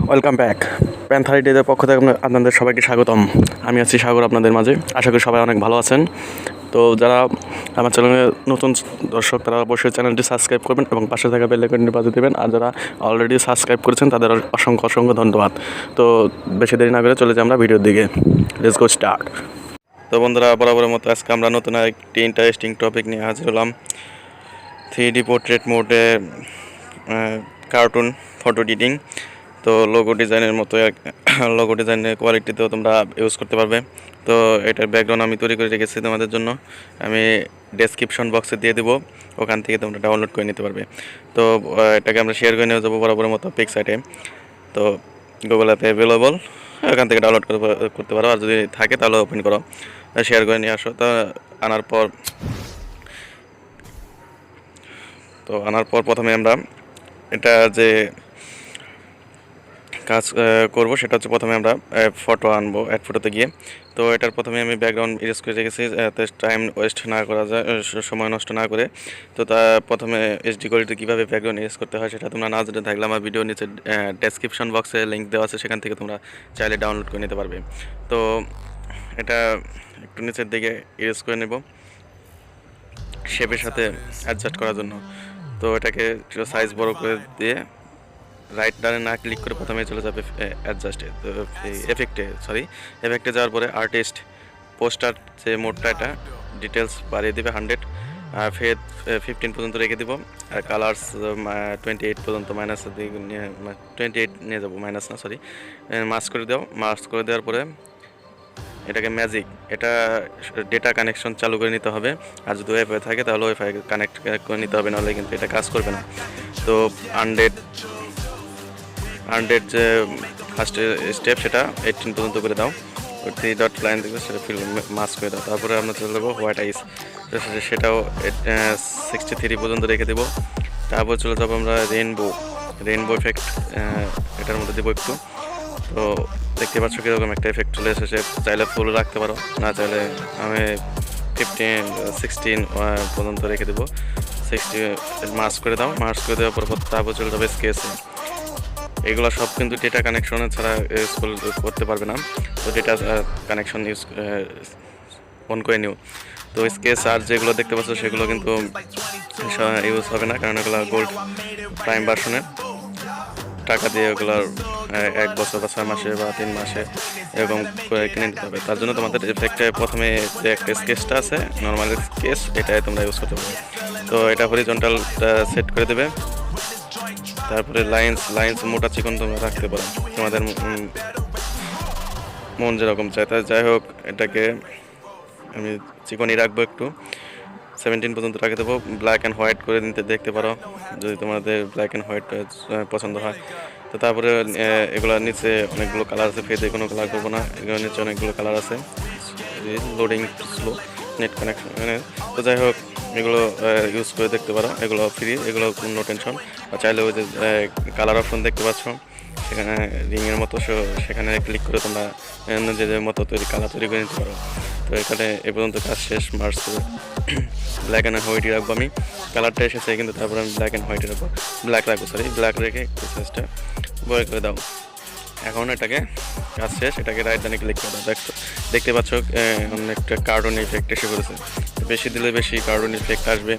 Welcome back. Panther ডেদের পক্ষ থেকে আপনাদের সবাইকে স্বাগতম। আমি আছি সাগর আপনাদের মাঝে। আশা করি সবাই অনেক ভালো আছেন। তো যারা আমার চ্যানেলে নতুন দর্শক তারা অবশ্যই চ্যানেলটি সাবস্ক্রাইব করবেন এবং পাশে থাকা বেল আইকনটি বাজিয়ে দেবেন। আর যারা অলরেডি সাবস্ক্রাইব করেছেন তাদের অসংখ্য ধন্যবাদ। তো বেশি দেরি না করে চলে যাই আমরা ভিডিওর দিকে। Let's go start. তো বন্ধুরা, বরাবরের মতো আজকে আমরা নতুন একটি ইন্টারেস্টিং টপিক নিয়ে হাজির হলাম। 3D পোর্ট্রেট মোডে কার্টুন ফটো এডিটিং। তো লোগো ডিজাইনের মতো লোগো ডিজাইনের কোয়ালিটিতেও তোমরা ইউজ করতে পারবে। তো এটার ব্যাকগ্রাউন্ড আমি তৈরি করে রেখেছি তোমাদের জন্য, আমি ডেসক্রিপশন বক্সে দিয়ে দেবো, ওখান থেকে তোমরা ডাউনলোড করে নিতে পারবে। তো এটাকে আমরা শেয়ার করে নিয়ে যাবো বরাবরের মতো PicsArt-এ। তো গুগল অ্যাপে অ্যাভেলেবল, ওখান থেকে ডাউনলোড করতে পারো। আর যদি থাকে তাহলে ওপেন করো, শেয়ার করে নিয়ে আসো। তা আনার পর প্রথমে আমরা এটা যে কাজ করব সেটা হচ্ছে, প্রথমে আমরা ফটো আনবো অ্যাড ফটোতে গিয়ে। তো এটার প্রথমে আমি ব্যাকগ্রাউন্ড ইরেজ করে রেখেছি যাতে টাইম ওয়েস্ট না করা যায়, সময় নষ্ট না করে। তো তা প্রথমে এইচডি কোয়ালিটি কীভাবে ব্যাকগ্রাউন্ড ইরেজ করতে হয় সেটা তোমরা না জেনে থাকলে আমার ভিডিও নিচে ডেসক্রিপশন বক্সে লিঙ্ক দেওয়া আছে, সেখান থেকে তোমরা চাইলে ডাউনলোড করে নিতে পারবে। তো এটা একটু নিচের দিকে ইরেজ করে নেব শেপের সাথে অ্যাডজাস্ট করার জন্য। তো এটাকে সাইজ বড় করে দিয়ে রাইট ডানে না ক্লিক করে প্রথমে চলে যাবে অ্যাডজাস্টে, এফেক্টে যাওয়ার পরে আর্টিস্ট পোস্টার যে মোডটা, এটা ডিটেলস বাড়িয়ে দেবে 100, আর ফেড 15 পর্যন্ত রেখে দিব। আর কালার্স 28 পর্যন্ত -28 নিয়ে যাবো, মাস্ক করে দাও। মাস্ক করে দেওয়ার পরে এটাকে ম্যাজিক, এটা ডেটা কানেকশন চালু করে নিতে হবে। আর যদি ওয়াইফাই থাকে তাহলে ওয়াইফাই কানেক্ট করে নিতে হবে, নাহলে কিন্তু এটা কাজ করবে না। তো 100 যে ফার্স্ট স্টেপ সেটা 18 পর্যন্ত করে দাও। 3 ডট লাইন দেখবে সেটা ফিল মাস্ক করে দাও। তারপরে আমরা চলে যাবো হোয়াইট আইস, সেটাও 63 পর্যন্ত রেখে দেবো। তারপর চলে যাবো আমরা রেইনবো এফেক্ট, এটার মধ্যে দেবো একটু। তো দেখতে পাচ্ছ কীরকম একটা এফেক্ট চলে এসেছে। চাইলে ফুল রাখতে পারো, না চাইলে আমি 16 পর্যন্ত রেখে দেবো। 60 মাস্ক করে দাও। মাস্ক করে দেওয়ার পর তারপর চলে যাবে স্কেচে। এগুলো সব কিন্তু ডেটা কানেকশন ছাড়া ইউজ করতে পারবে না। তো ডেটা কানেকশন অন করে নিও। তো স্কেচ আর যেগুলো দেখতে পাচ্ছ সেগুলো কিন্তু ইউজ হবে না, কারণ এগুলো গোল্ড প্রাইম ভার্সনের, টাকা দিয়ে ওগুলোর 1 বছর বা 6 মাসে বা 3 মাসে এরকম করে কিনে নিতে হবে। তার জন্য তোমাদের এফেক্টে প্রথমে যে একটা স্কেচটা আছে, নর্মাল স্কেচ, এটাই তোমরা ইউজ করতে পারবে। তো এটা হরিজন্টালটা সেট করে দেবে। তারপরে লাইন্স মোটা চিকন তোমরা রাখতে পারো, তোমাদের মন যেরকম চায়। তাই যাই হোক, এটাকে আমি চিকনই রাখবো, একটু 17 পর্যন্ত রাখে দেবো। ব্ল্যাক অ্যান্ড হোয়াইট করে নিতে দেখতে পারো যদি তোমাদের ব্ল্যাক অ্যান্ড হোয়াইট পছন্দ হয়। তো তারপরে এগুলোর নিচে অনেকগুলো কালার আছে, ফেদে কোনো কালার করবো না। এগুলোর নিচে অনেকগুলো কালার আছে, লোডিং স্লো, নেট কানেকশন। তো যাই হোক, এগুলো ইউজ করে দেখতে পারো, এগুলো ফ্রি, এগুলো কোনো টেনশন। বা চাইলে ওই যে কালার অপশন দেখতে পাচ্ছ সেখানে রিংয়ের মতো, সেখানে ক্লিক করে তোমরা নিজেদের মতো কালার তৈরি করে নিতে পারো। তো এখানে এ পর্যন্ত কাজ শেষ। মার্চ করে ব্ল্যাক অ্যান্ড হোয়াইটই রাখবো আমি, কালারটা এসেছে কিন্তু তারপরে আমি ব্ল্যাক রাখবো, ব্ল্যাক রেখে সাইজটা বয় করে দাও। এখন এটাকে কাজ শেষ, এটাকে রাইট ডানে ক্লিক করে দাও। দেখতে পাচ্ছ অনেকটা কার্টুন ইফেক্ট এসে পড়েছে। বেশি দিলে বেশি কার্টুন ইফেক্ট আসবে,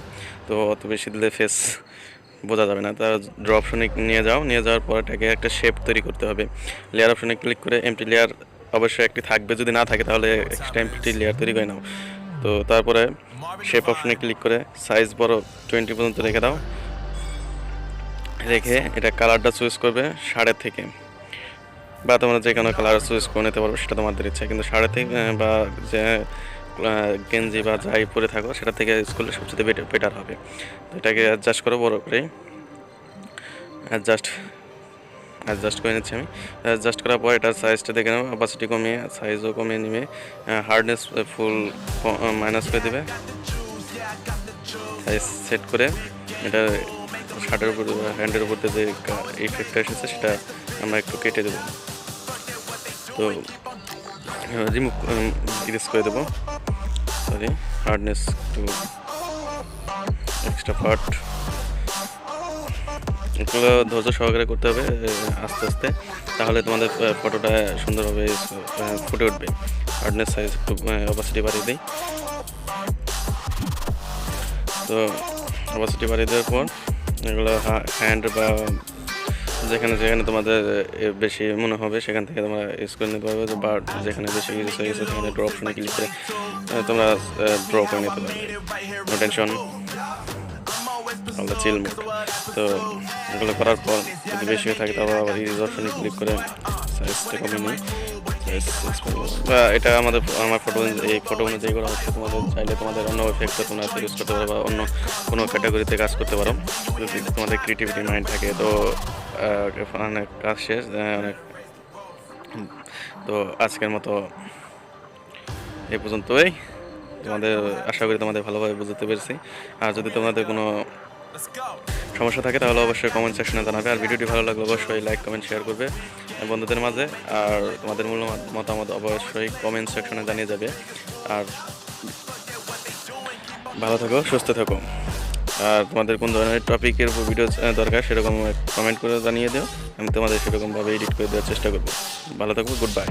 তো অত বেশি দিলে ফেস বোঝা যাবে না। তার ড্র অপশনে নিয়ে যাওয়ার পর এটাকে একটা শেপ তৈরি করতে হবে। লেয়ার অপশনে ক্লিক করে এমটি লেয়ার অবশ্যই একটি থাকবে, যদি না থাকে তাহলে এক্সট্রা এমটি লেয়ার তৈরি করে নাও। তো তারপরে শেপ অপশনে ক্লিক করে সাইজ বড় 20 পর্যন্ত রেখে দাও। রেখে এটা কালারটা চুজ করবে 1.5 থেকে, বা তোমরা যে কোনো কালার চুজ করে নিতে পারো, সেটা তোমাদের ইচ্ছা। কিন্তু 1.5 থেকে বা যে গেঞ্জি বা যাই পরে থাকো সেটা থেকে ইউজ করলে সবচেয়ে বেটার হবে। তো এটাকে অ্যাডজাস্ট করো, বড় করে অ্যাডজাস্ট করে নিচ্ছি আমি। অ্যাডজাস্ট করার পর এটার সাইজটা দেখে নেবো, অপাসিটি কমিয়ে সাইজও কমিয়ে নিবে, হার্ডনেস ফুল মাইনাস করে দেবে। সাইজ সেট করে এটা শার্টের উপর হ্যান্ডের উপর যে ইফেক্টটা এসেছে সেটা আমরা একটু কেটে দেবো। তো রিমুভ ইরেজ করে দেবো, হার্ডনেস একটু এক্সট্রা পার্ট এগুলো ধৈর্য সহকারে করতে হবে আস্তে আস্তে, তাহলে তোমাদের ফটোটা সুন্দরভাবে ফুটে উঠবে। হার্ডনেস সাইজ একটু অপাসিটি বাড়িয়ে দিই। তো অপাসিটি বাড়িয়ে দেওয়ার পর এগুলো হ্যান্ড বা যেখানে যেখানে তোমাদের বেশি মনে হবে সেখান থেকে তোমরা ইউজ করে নিতে পারবে। বা যেখানে বেশি ইউজ হয়ে গেছে সেখানে ড্র অপশনে ক্লিক করে তোমরা ড্র করে নিতে পারবে। নো টেনশন, আমরা চিল মোড। তো এগুলো করার পর যদি বেশি হয়ে থাকে তারপর আবার ইরেজ অপশনে ক্লিক করে সাইজটা কমিয়ে নিই। এটা আমার ফটো, এই ফটো অনুযায়ী করা হচ্ছে। তোমাদের চাইলে তোমাদের অন্য এফেক্টটা তোমরা ইউজ করতে পারো বা অন্য কোনো ক্যাটাগরিতে কাজ করতে পারো যদি তোমাদের ক্রিয়েটিভিটি মাইন্ড থাকে। তো অনেক কাজ শেষ অনেক। তো আজকের মতো এই পর্যন্তই। তোমাদের আশা করি তোমাদের ভালোভাবে বুঝতে পেরেছি। আর যদি তোমাদের কোনো সমস্যা থাকে তাহলে অবশ্যই কমেন্ট সেকশনে জানাবে। আর ভিডিওটি ভালো লাগলে অবশ্যই লাইক কমেন্ট শেয়ার করবে বন্ধুদের মাঝে। আর তোমাদের মূল্য মতামত অবশ্যই কমেন্ট সেকশনে জানিয়ে যাবে। আর ভালো থাকো, সুস্থ থাকো। আর তোমাদের কোন ধরনের টপিকের উপর ভিডিও দরকার সেরকম কমেন্ট করে জানিয়ে দিও, আমি তোমাদের সেরকমভাবে এডিট করে দেওয়ার চেষ্টা করবো। ভালো থাকবো, গুড বাই।